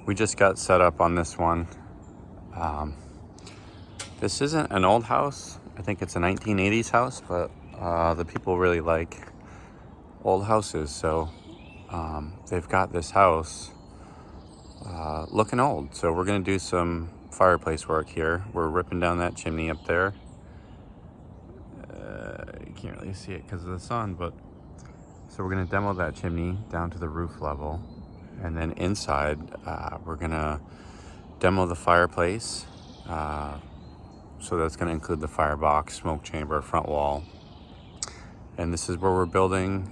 We just got set up on this one. This isn't an old house. I think it's a 1980s house, but the people really like old houses, so they've got this house looking old. So we're gonna do some fireplace work here. We're ripping down that chimney up there. You can't really see it because of the sun, but so we're gonna demo that chimney down to the roof level, and then inside we're gonna demo the fireplace. So that's gonna include the firebox, smoke chamber, front wall, and this is where we're building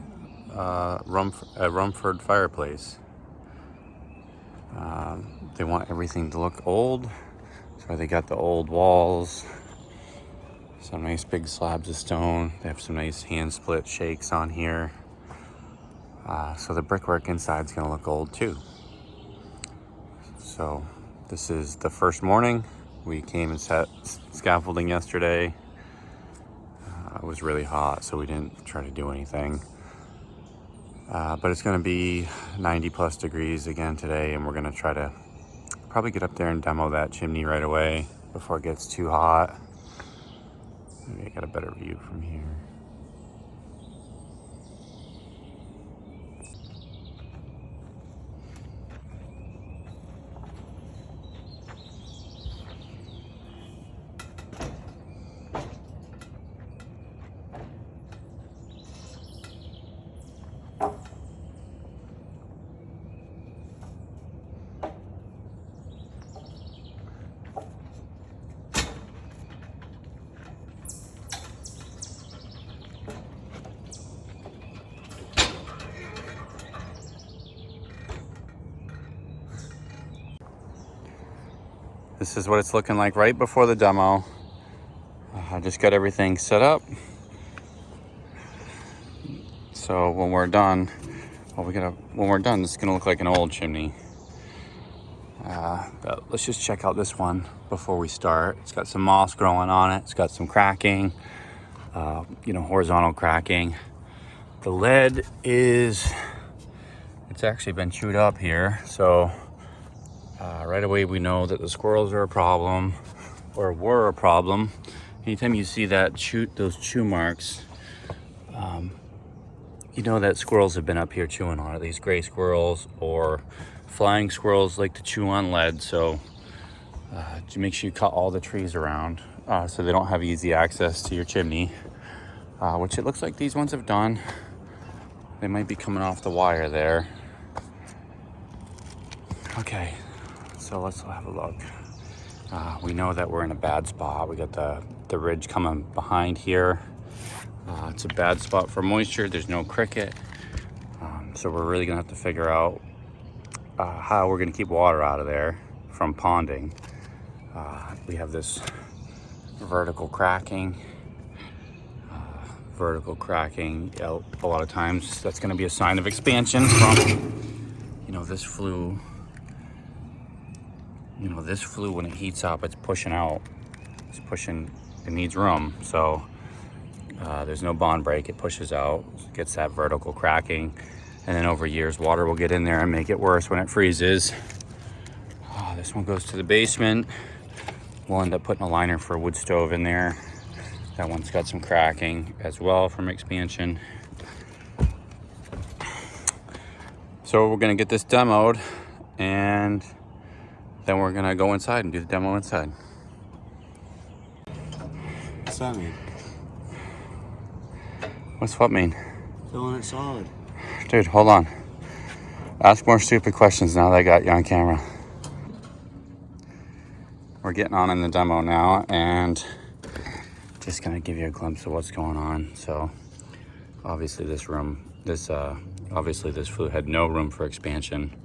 a Rumford fireplace. They want everything to look old, so they got the old walls, some nice big slabs of stone. They have some nice hand split shakes on here. So the brickwork inside is gonna look old too. So this is the first morning. We came and set scaffolding yesterday. It was really hot, so we didn't try to do anything. But it's gonna be 90 plus degrees again today, and we're gonna try to probably get up there and demo that chimney right away before it gets too hot. Maybe I got a better view from here. This is what it's looking like right before the demo. I just got everything set up. So when we're done, it's gonna look like an old chimney. But let's just check out this one before we start. It's got some moss growing on it. It's got some cracking, horizontal cracking. The lead it's actually been chewed up here. So right away we know that the squirrels are a problem, or were a problem. Anytime you see those chew marks, you know that squirrels have been up here chewing on it. These gray squirrels or flying squirrels like to chew on lead. So to make sure you cut all the trees around so they don't have easy access to your chimney, which it looks like these ones have done. They might be coming off the wire there. Okay, so let's have a look. We know that we're in a bad spot. We got the ridge coming behind here. It's a bad spot for moisture. There's no cricket. So we're really gonna have to figure out how we're gonna keep water out of there from ponding. We have this vertical cracking. A lot of times that's gonna be a sign of expansion from, this flue. This flue, when it heats up, it's pushing out. It needs room. So there's no bond break, it pushes out, gets that vertical cracking. And then over years, water will get in there and make it worse when it freezes. This one goes to the basement. We'll end up putting a liner for a wood stove in there. That one's got some cracking as well from expansion. So we're gonna get this demoed, and then we're gonna go inside and do the demo inside. What's that mean? What's what mean? Filling it solid. Dude, hold on. Ask more stupid questions now that I got you on camera. We're getting on in the demo now, and just gonna give you a glimpse of what's going on. So obviously this flue had no room for expansion.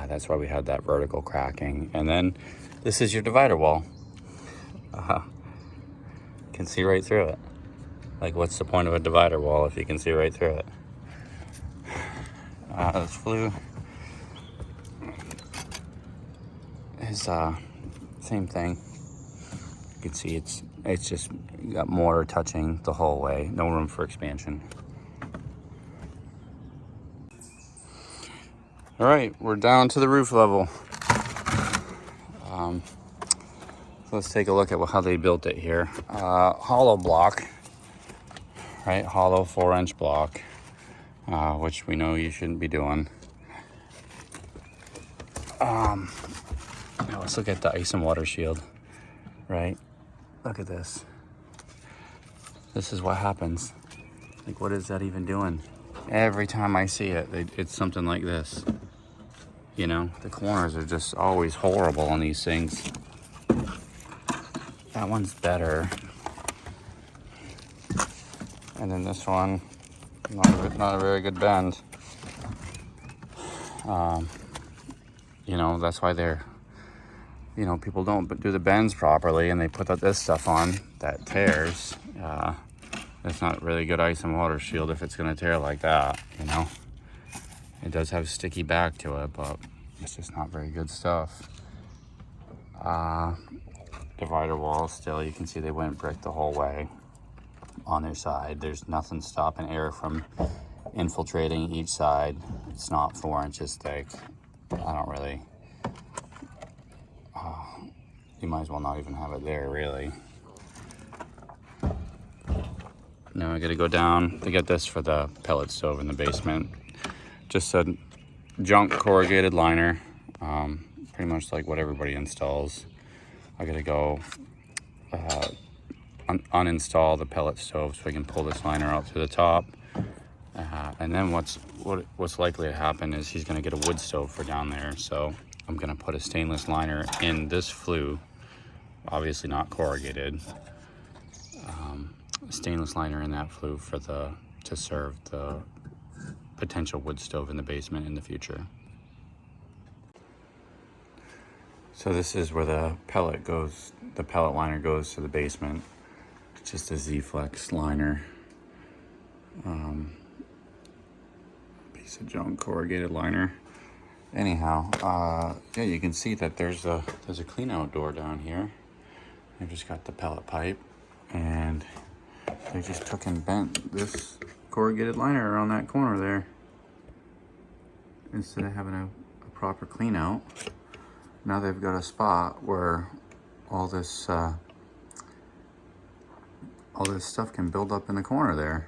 That's why we had that vertical cracking. And then this is your divider wall. Can see right through it. Like, what's the point of a divider wall if you can see right through it? This flue is same thing. You can see it's just got mortar touching the whole way. No room for expansion. All right, we're down to the roof level. So let's take a look at how they built it here. Hollow block, right? Hollow 4-inch block, which we know you shouldn't be doing. Now let's look at the ice and water shield, right? Look at this. This is what happens. Like, what is that even doing? Every time I see it, it's something like this. You know, the corners are just always horrible on these things. That one's better. And then this one, not a very good bend. You know, that's why people don't do the bends properly, and they put this stuff on that tears. It's not really good ice and water shield if it's gonna tear like that, you know. It does have sticky back to it, but it's just not very good stuff. Divider wall still, you can see they went brick the whole way on their side. There's nothing stopping air from infiltrating each side. It's not 4 inches thick. I don't really, you might as well not even have it there, really. Now I gotta go down to get this for the pellet stove in the basement. Just a junk corrugated liner, pretty much like what everybody installs. I gotta go uninstall the pellet stove so I can pull this liner out to the top. And then what's likely to happen is he's gonna get a wood stove for down there. So I'm gonna put a stainless liner in this flue, obviously not corrugated. Stainless liner in that flue to serve the potential wood stove in the basement in the future. So this is where the pellet liner goes to the basement. It's just a Z-Flex liner. Piece of junk corrugated liner. Anyhow, yeah, you can see that there's a clean out door down here. I've just got the pellet pipe, and they just took and bent this corrugated liner around that corner there instead of having a proper clean out. Now they've got a spot where all this stuff can build up in the corner there.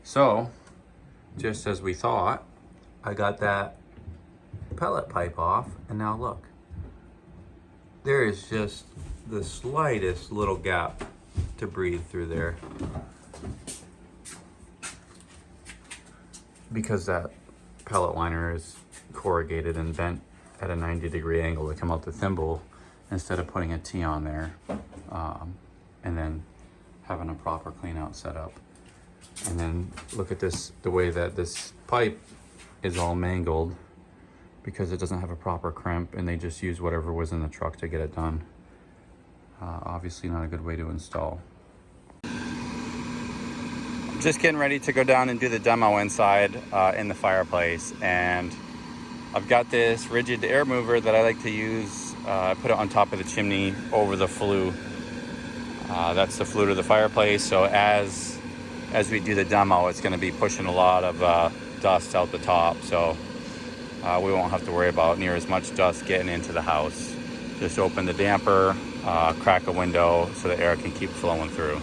So, just as we thought, I got that pellet pipe off, and now look. There is just the slightest little gap to breathe through there. Because that pellet liner is corrugated and bent at a 90-degree angle to come out the thimble, instead of putting a T on there and then having a proper clean out setup. And then look at this, the way that this pipe is all mangled because it doesn't have a proper crimp, and they just use whatever was in the truck to get it done. Obviously not a good way to install. Just getting ready to go down and do the demo inside in the fireplace, and I've got this rigid air mover that I like to use. I put it on top of the chimney over the flue. That's the flue to the fireplace, so as we do the demo, it's going to be pushing a lot of dust out the top, so we won't have to worry about near as much dust getting into the house. Just open the damper, crack a window so the air can keep flowing through.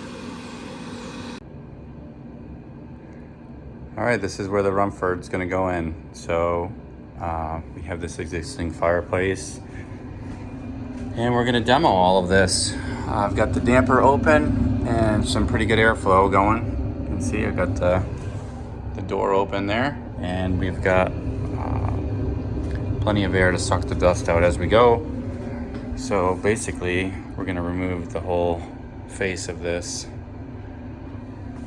All right, this is where the Rumford's gonna go in. So we have this existing fireplace, and we're gonna demo all of this. I've got the damper open and some pretty good airflow going. You can see I've got the door open there, and we've got plenty of air to suck the dust out as we go. So basically, we're gonna remove the whole face of this,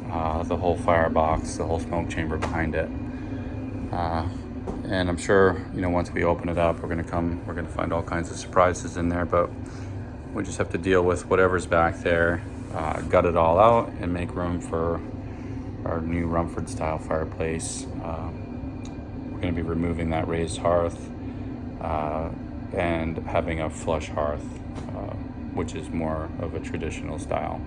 the whole firebox, the whole smoke chamber behind it. And I'm sure, once we open it up, we're gonna find all kinds of surprises in there, but we just have to deal with whatever's back there, gut it all out, and make room for our new Rumford style fireplace. We're gonna be removing that raised hearth, and having a flush hearth, which is more of a traditional style.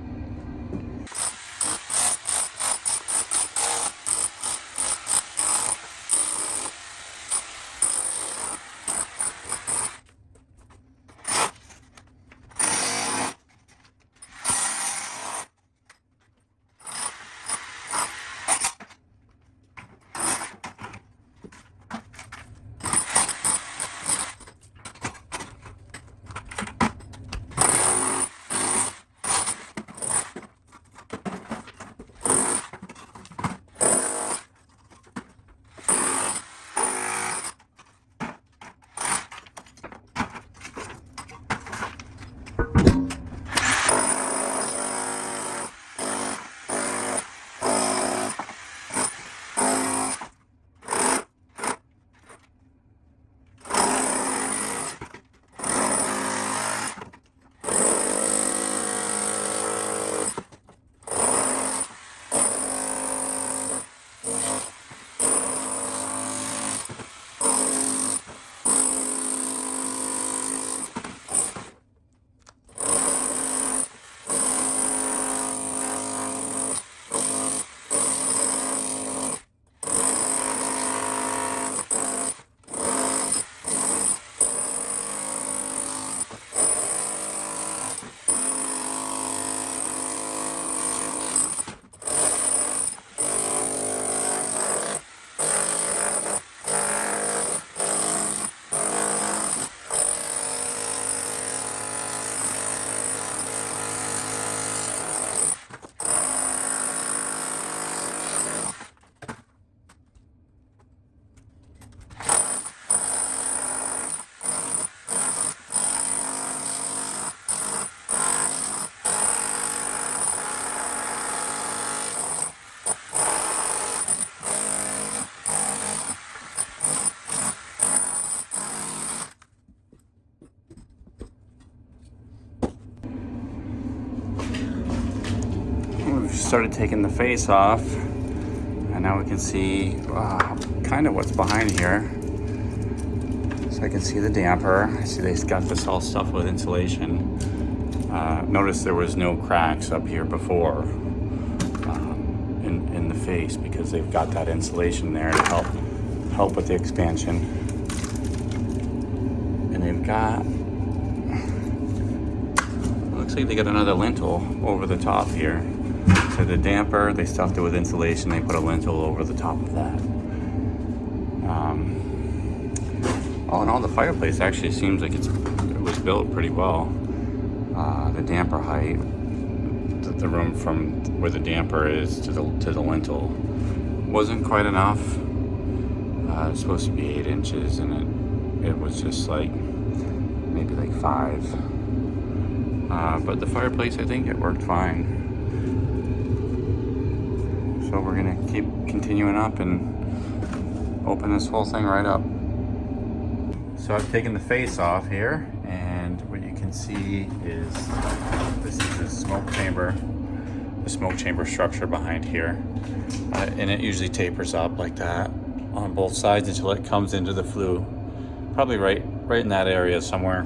started taking the face off, and now we can see kind of what's behind here. So I can see the damper. I see they've got this all stuffed with insulation. Notice there was no cracks up here before in the face, because they've got that insulation there to help with the expansion. And they've got, looks like they got another lintel over the top here. So the damper, they stuffed it with insulation. They put a lintel over the top of that. All in all, the fireplace actually seems like it was built pretty well. The damper height, the room from where the damper is to the lintel wasn't quite enough. It's supposed to be 8 inches, and it was just like maybe like 5. But the fireplace, I think it worked fine. So we're gonna keep continuing up and open this whole thing right up. So I've taken the face off here, and what you can see is this is the smoke chamber structure behind here. And it usually tapers up like that on both sides until it comes into the flue. Probably right in that area somewhere.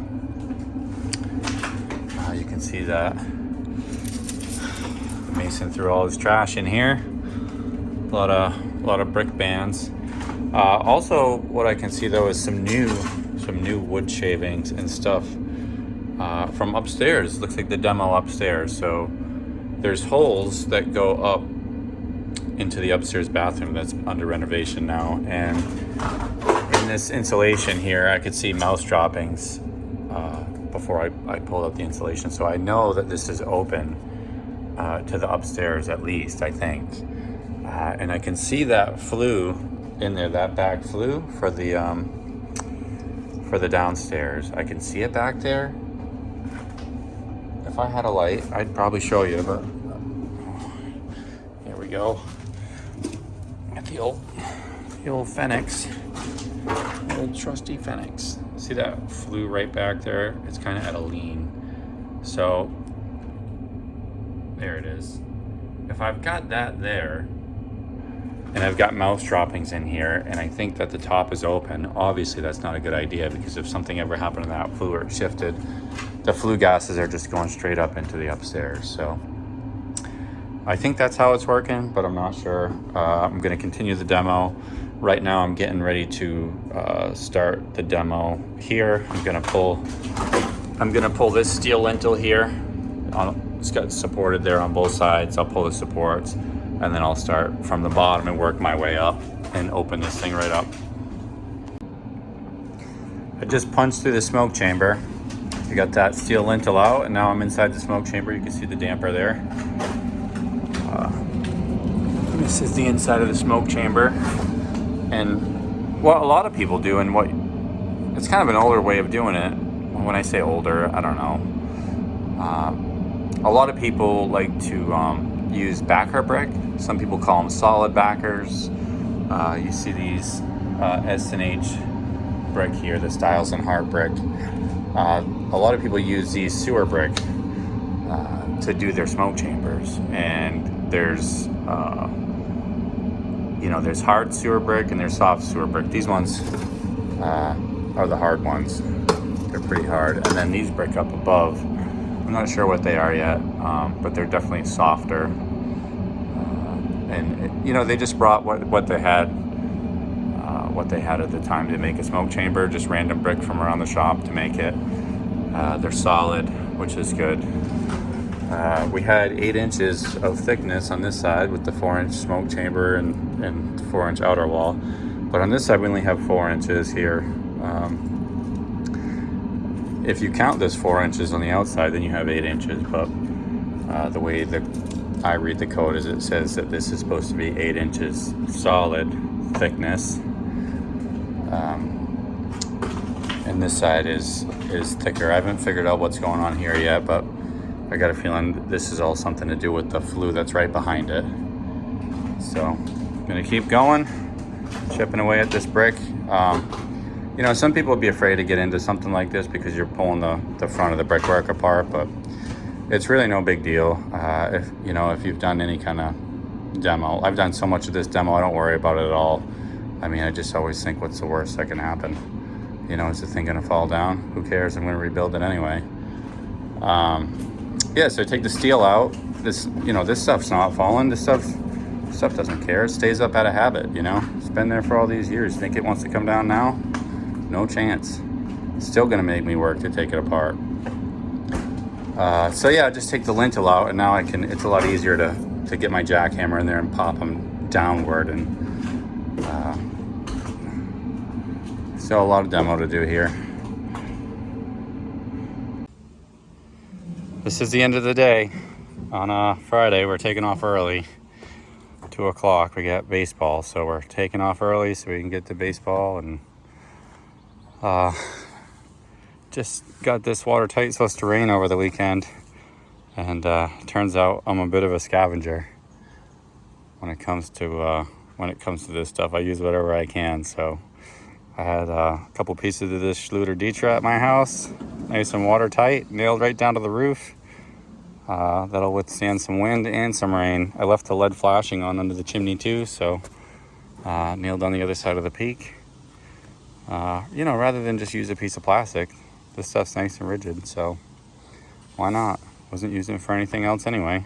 You can see that. The mason threw all his trash in here. A lot of brick bands. Also, what I can see though is some new wood shavings and stuff from upstairs. Looks like the demo upstairs. So there's holes that go up into the upstairs bathroom that's under renovation now. And in this insulation here, I could see mouse droppings before I pulled out the insulation. So I know that this is open to the upstairs at least, I think. And I can see that flue in there, that back flue for the downstairs. I can see it back there. If I had a light, I'd probably show you, but here we go. At the old Fenix, old trusty Fenix. See that flue right back there? It's kind of at a lean. So there it is. If I've got that there, and I've got mouse droppings in here, and I think that the top is open, obviously that's not a good idea, because if something ever happened to that flue or it shifted, the flue gases are just going straight up into the upstairs. So I think that's how it's working, but I'm not sure. I'm gonna continue the demo. Right now I'm getting ready to start the demo here. I'm gonna pull this steel lintel here. It's got supported there on both sides. I'll pull the supports, and then I'll start from the bottom and work my way up and open this thing right up. I just punched through the smoke chamber. I got that steel lintel out, and now I'm inside the smoke chamber. You can see the damper there. This is the inside of the smoke chamber. And what a lot of people do, and it's kind of an older way of doing it. When I say older, I don't know. A lot of people like to use backer brick. Some people call them solid backers. You see these S&H brick here, the Stiles and Hart brick. A lot of people use these sewer brick to do their smoke chambers, and there's there's hard sewer brick and there's soft sewer brick. These ones are the hard ones. They're pretty hard. And then these brick up above, I'm not sure what they are yet, but they're definitely softer. They just brought what they had at the time to make a smoke chamber, just random brick from around the shop to make it. They're solid, which is good. We had 8 inches of thickness on this side with the 4-inch smoke chamber and 4-inch outer wall, but on this side we only have 4 inches here. If you count this 4 inches on the outside, then you have 8 inches, but the way that I read the code is it says that this is supposed to be 8 inches solid thickness, and this side is thicker. I haven't figured out what's going on here yet, but I got a feeling this is all something to do with the flue that's right behind it. So I'm gonna keep going, chipping away at this brick. Some people would be afraid to get into something like this because you're pulling the front of the brickwork apart, but it's really no big deal. If you know, if you've done any kind of demo, I've done so much of this demo, I don't worry about it at all. I mean, I just always think, what's the worst that can happen? You know, is the thing gonna fall down? Who cares? I'm gonna rebuild it anyway. Yeah, so I take the steel out. This, you know, this stuff's not falling. This stuff doesn't care. It stays up out of habit, you know? It's been there for all these years. Think it wants to come down now? No chance. It's still gonna make me work to take it apart. So yeah, I just take the lintel out, and now it's a lot easier to get my jackhammer in there and pop them downward. And still a lot of demo to do here. This is the end of the day. On a Friday, we're taking off early. 2 o'clock, we got baseball, so we're taking off early so we can get to baseball. And just got this watertight. It's supposed to rain over the weekend, and turns out I'm a bit of a scavenger when it comes to this stuff. I use whatever I can. So I had a couple pieces of this Schluter Dietra at my house, nice and watertight, nailed right down to the roof. That'll withstand some wind and some rain. I left the lead flashing on under the chimney too, so nailed on the other side of the peak. You know, rather than just use a piece of plastic, this stuff's nice and rigid, so why not? Wasn't using it for anything else anyway.